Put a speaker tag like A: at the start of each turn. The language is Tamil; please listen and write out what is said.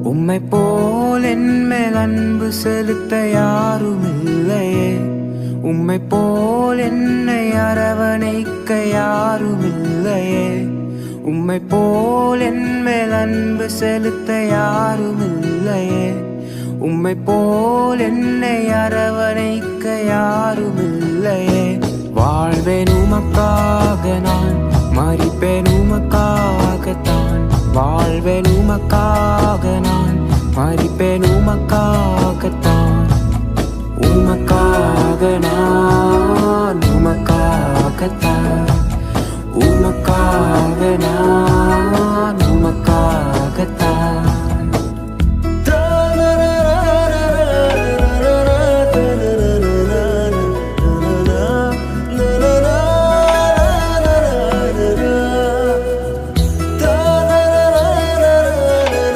A: உம்மை போல் என் மேல் அன்பு செலுத்த யாருமில்லையே. உம்மை போல் என்னை அரவணைக்க யாருமில்லையே. உம்மை போல் என் மேல் அன்பு செலுத்த யாருமில்லையே. உம்மை போல் என்னை அரவணைக்க யாருமில்லையே. வாழ்வேன் உமக்காக நான், மரிப்பேன் உமக்காகத்தான். வாழ்வேன் உமக்காக நான், மரிப்பேன் உமக்காகத்தான். உமக்காக நான், உமக்காகத்தான். உமக்காக நான், உமக்காகத்தான்.